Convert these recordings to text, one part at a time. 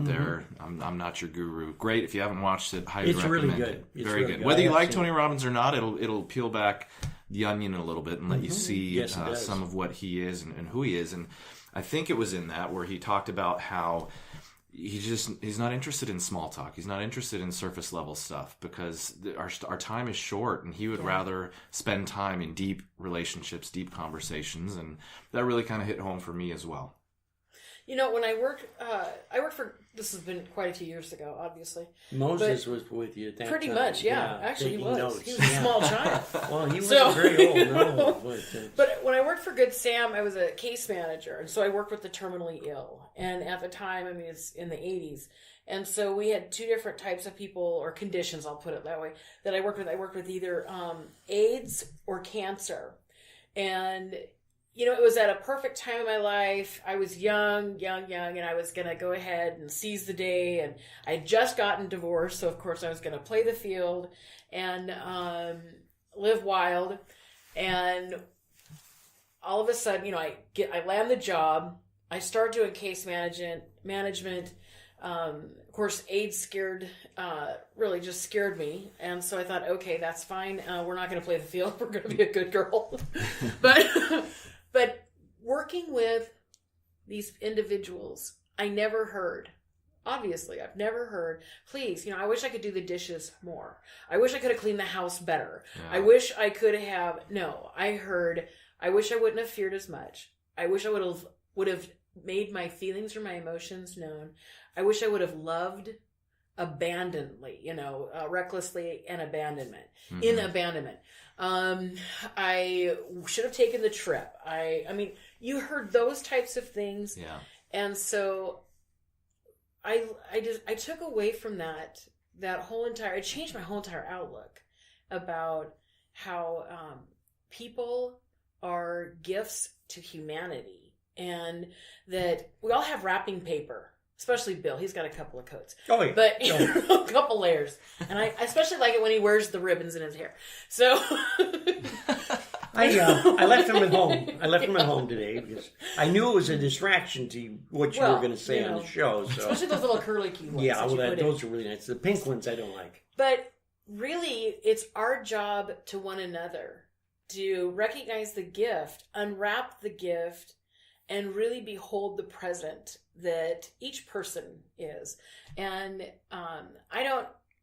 out there. I'm not your guru. Great. If you haven't watched it, highly It's recommend really good. it. It's Very really good. good. Whether you like Tony Robbins or not, it'll peel back the onion a little bit and let you see Yes, it does. some of what he is and who he is. And I think it was in that where he talked about how he's not interested in small talk. He's not interested in surface level stuff because our time is short, and he would rather spend time in deep relationships, deep conversations, and that really kind of hit home for me as well. You know, when I worked for, this has been quite a few years ago, obviously. Moses was with you at that pretty time. much, yeah. Actually, he taking was. notes. He was a small child. Well, he wasn't very old, no. But when I worked for Good Sam, I was a case manager, and so I worked with the terminally ill. And at the time, I mean, it's in the 80s. And so we had two different types of people, or conditions, I'll put it that way, that I worked with. I worked with either AIDS or cancer. And you know, it was at a perfect time in my life. I was young, and I was going to go ahead and seize the day. And I had just gotten divorced, so of course I was going to play the field and live wild. And all of a sudden, you know, I land the job. I start doing case management. Of course, AIDS really just scared me. And so I thought, okay, that's fine. We're not going to play the field. We're going to be a good girl. But working with these individuals, I never heard, obviously, I've never heard, please, you know, I wish I could do the dishes more. I wish I could have cleaned the house better. Yeah. I wish I could have, no, I heard, I wish I wouldn't have feared as much. I wish I would have made my feelings or my emotions known. I wish I would have loved abandonedly, you know, recklessly and abandonment, in abandonment. I should have taken the trip. I mean, you heard those types of things. Yeah. And so I took away from that whole entire, it changed my whole entire outlook about how, people are gifts to humanity, and that we all have wrapping paper. Especially Bill. He's got a couple of coats. Oh, yeah. But a couple layers. And I especially like it when he wears the ribbons in his hair. So I left him at home. I left him at home today because I knew it was a distraction to what you were going to say on the show. So. Especially those little curly key ones. Yeah, those are really nice. The pink ones I don't like. But really, it's our job to one another to recognize the gift, unwrap the gift, and really behold the present that each person is. And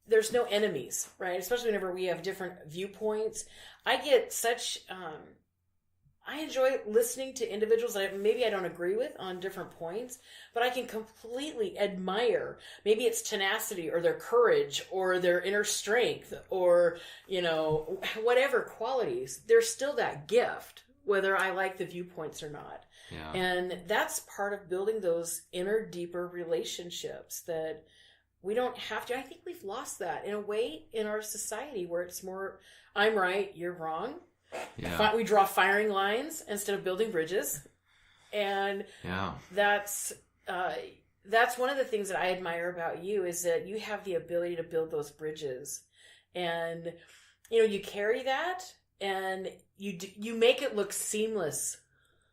there's no enemies, right? Especially whenever we have different viewpoints. I get such, I enjoy listening to individuals that maybe I don't agree with on different points, but I can completely admire, maybe it's tenacity or their courage or their inner strength or, you know, whatever qualities. There's still that gift, whether I like the viewpoints or not. Yeah. And that's part of building those inner, deeper relationships that we don't have to. I think we've lost that in a way in our society where it's more, I'm right, you're wrong. Yeah. We draw firing lines instead of building bridges. And that's one of the things that I admire about you is that you have the ability to build those bridges. And, you know, you carry that and you make it look seamless.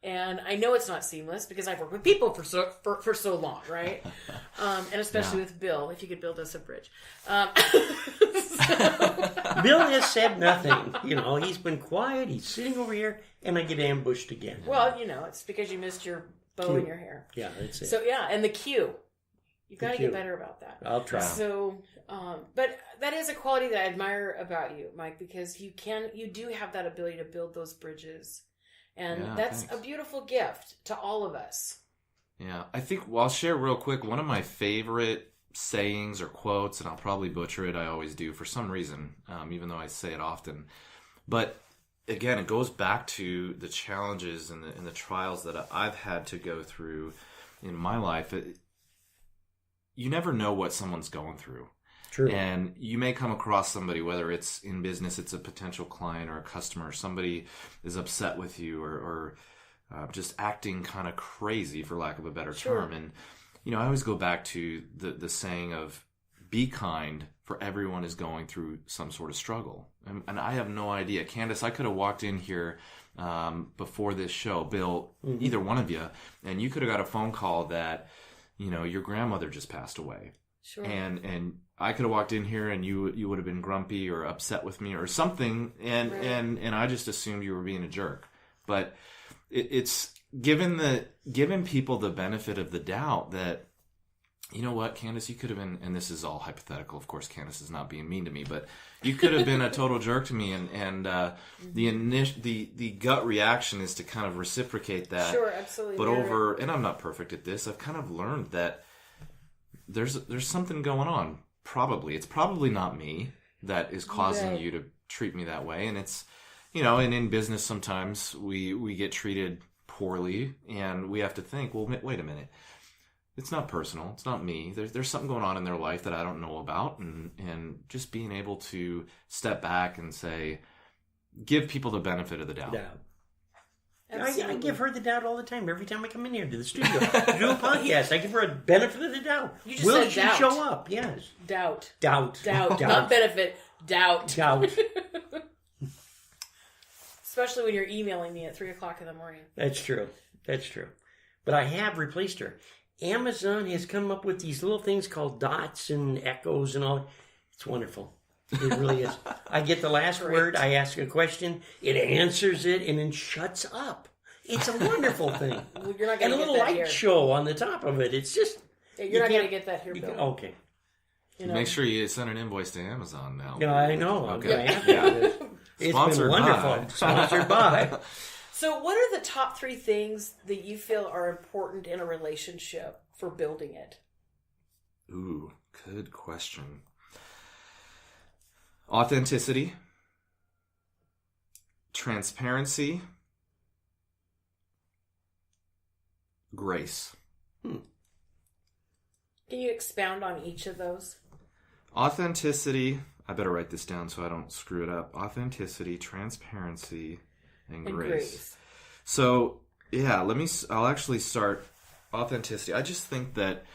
And I know it's not seamless because I've worked with people for so long, right? And especially with Bill, if you could build us a bridge. Bill has said nothing. You know, he's been quiet. He's sitting over here, and I get ambushed again. Well, you know, it's because you missed your bow in your hair. Yeah, that's it. So yeah, and the cue. You got to get better about that. I'll try. So, but that is a quality that I admire about you, Mike, because you do have that ability to build those bridges. And that's a beautiful gift to all of us. Yeah, I think I'll share real quick. One of my favorite sayings or quotes, and I'll probably butcher it. I always do for some reason, even though I say it often. But again, it goes back to the challenges and the trials that I've had to go through in my life. You never know what someone's going through. True. And you may come across somebody, whether it's in business, it's a potential client or a customer, somebody is upset with you or just acting kind of crazy, for lack of a better term. And, you know, I always go back to the saying of be kind, for everyone is going through some sort of struggle. And I have no idea. Candace, I could have walked in here before this show, Bill, either one of you, and you could have got a phone call that your grandmother just passed away. Sure. And I could have walked in here and you would have been grumpy or upset with me or something, and Right. and I just assumed you were being a jerk. But it's giving people the benefit of the doubt that, you know what, Candace, you could have been, and this is all hypothetical, of course, Candace is not being mean to me, but you could have been a total jerk to me, and the gut reaction is to kind of reciprocate that. Sure, absolutely. But and I'm not perfect at this, I've kind of learned that there's something going on. It's probably not me that is causing you to treat me that way, and it's, and in business sometimes we get treated poorly, and we have to think, well, wait a minute. It's not personal. It's not me. There's something going on in their life that I don't know about, and just being able to step back and say, give people the benefit of the doubt. Yeah. I give her the doubt all the time. Every time I come in here to the studio to do a podcast, I give her a benefit of the doubt. You just Will said she doubt. show up? Yes. Doubt. Doubt. Not benefit. Doubt. Doubt. Especially when you're emailing me at 3:00 in the morning. That's true. But I have replaced her. Amazon has come up with these little things called dots and echoes and all. It's wonderful. It really is. I get the last word. I ask a question. It answers it and then shuts up. It's a wonderful thing. Well, you're not And going a to get little that light here. show on the top of it. It's just... You're not going to get that here, Bill. Okay. Make sure you send an invoice to Amazon now. No, I know. I'm Okay. going to have to. It's Sponsored been wonderful. by. Sponsored by. So what are the top 3 things that you feel are important in a relationship for building it? Ooh, good question. Authenticity, transparency, grace. Can you expound on each of those? Authenticity, I better write this down so I don't screw it up. Authenticity, transparency, and grace. So, yeah, I'll actually start authenticity. I just think that,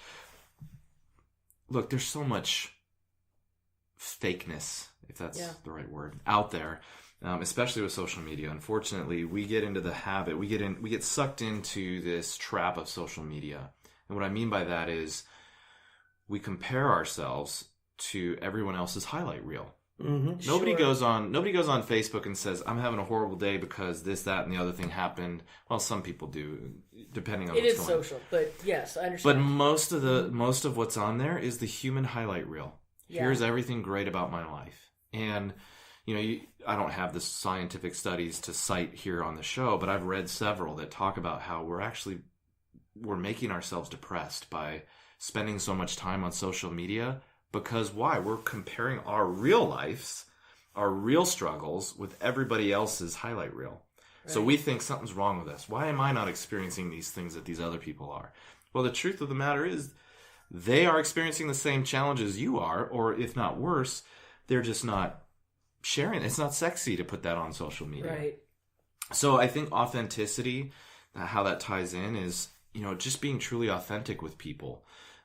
look, there's so much fakeness, if that's the right word, out there, especially with social media. Unfortunately, we get into the habit, we get sucked into this trap of social media. And what I mean by that is we compare ourselves to everyone else's highlight reel. Mm-hmm. Nobody goes on Facebook and says, I'm having a horrible day because this, that, and the other thing happened. Well, some people do, depending on what's going on. It is social, but yes, I understand. But most of what's on there is the human highlight reel. Yeah. Here's everything great about my life. And, I don't have the scientific studies to cite here on the show, but I've read several that talk about how we're making ourselves depressed by spending so much time on social media. Because why? We're comparing our real lives, our real struggles with everybody else's highlight reel. Right. So we think something's wrong with us. Why am I not experiencing these things that these other people are? Well, the truth of the matter is they are experiencing the same challenges you are, or if not worse, they're just not sharing. It's not sexy to put that on social media. Right. So I think authenticity, how that ties in is, just being truly authentic with people.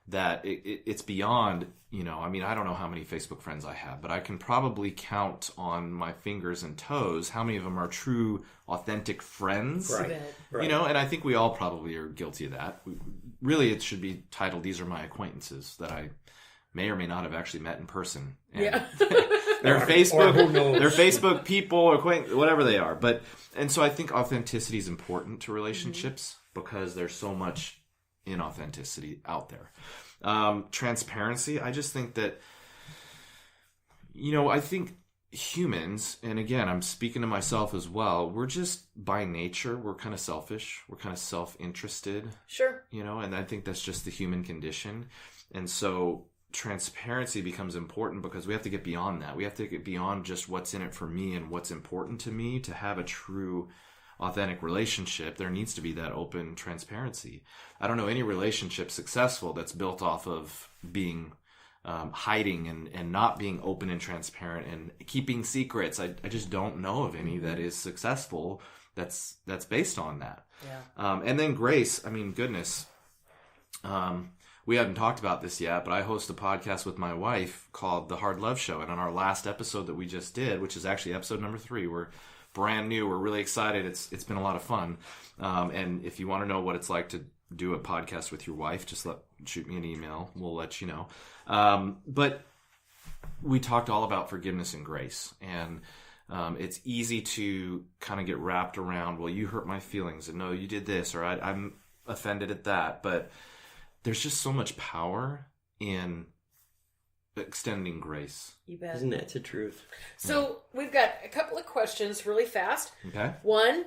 That it's beyond, I don't know how many Facebook friends I have, but I can probably count on my fingers and toes how many of them are true, authentic friends. Right. And I think we all probably are guilty of that. Really, it should be titled, These Are My Acquaintances, that I may or may not have actually met in person. And they're Facebook people, or whatever they are. And so I think authenticity is important to relationships because there's so much inauthenticity out there. Transparency, I just think that, I think humans, and again, I'm speaking to myself as well, we're just, by nature, we're kind of selfish. We're kind of self-interested. Sure. And I think that's just the human condition. And so transparency becomes important because we have to get beyond that. We have to get beyond just what's in it for me and what's important to me to have a true authentic relationship. There needs to be that open transparency. I don't know any relationship successful that's built off of being hiding and not being open and transparent and keeping secrets. I just don't know of any that is successful that's based on that. Yeah. And then grace, goodness. We haven't talked about this yet, but I host a podcast with my wife called The Hard Love Show. And on our last episode that we just did, which is actually episode number 3, we're brand new. We're really excited. It's been a lot of fun. And if you want to know what it's like do a podcast with your wife, just shoot me an email. We'll let you know. But we talked all about forgiveness and grace, and it's easy to kind of get wrapped around, well, you hurt my feelings, and no, you did this, or I'm offended at that. But there's just so much power in extending grace. You bet. Isn't that the truth? So we've got a couple of questions really fast. Okay. One,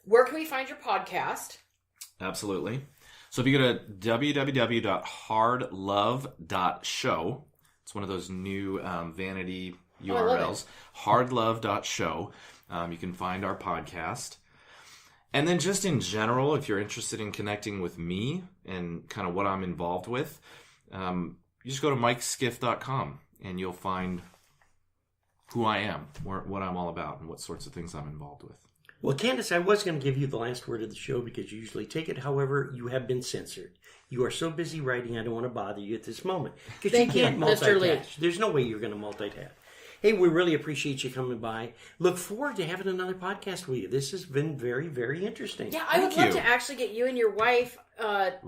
where can we find your podcast? Absolutely. So if you go to www.hardlove.show, it's one of those new vanity URLs, hardlove.show. You can find our podcast. And then just in general, if you're interested in connecting with me and kind of what I'm involved with, you just go to MikeSkiff.com and you'll find who I am, what I'm all about, and what sorts of things I'm involved with. Well, Candace, I was going to give you the last word of the show because you usually take it. However, you have been censored. You are so busy writing, I don't want to bother you at this moment. Because you can't multitask. There's no way you're going to multitask. Hey, we really appreciate you coming by. Look forward to having another podcast with you. This has been very, very interesting. Yeah, I would love to actually get you and your wife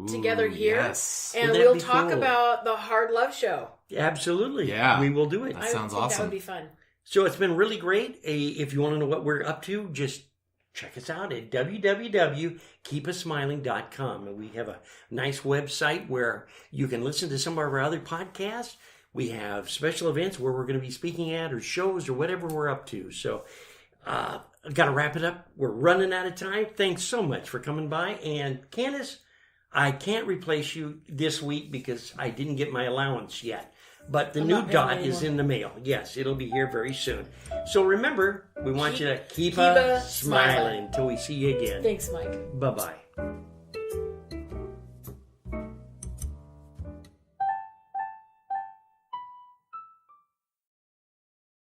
together here. Yes. And we'll talk about the Hard Love Show. Absolutely. Yeah. We will do it. That sounds awesome. That would be fun. So it's been really great. If you want to know what we're up to, just check us out at www.keepusmiling.com. And we have a nice website where you can listen to some of our other podcasts. We have special events where we're going to be speaking at, or shows, or whatever we're up to. So I've got to wrap it up. We're running out of time. Thanks so much for coming by. And Candace, I can't replace you this week because I didn't get my allowance yet. But the new dot is in the mail. Yes, it'll be here very soon. So remember, we want you to keep smiling until we see you again. Thanks, Mike. Bye-bye.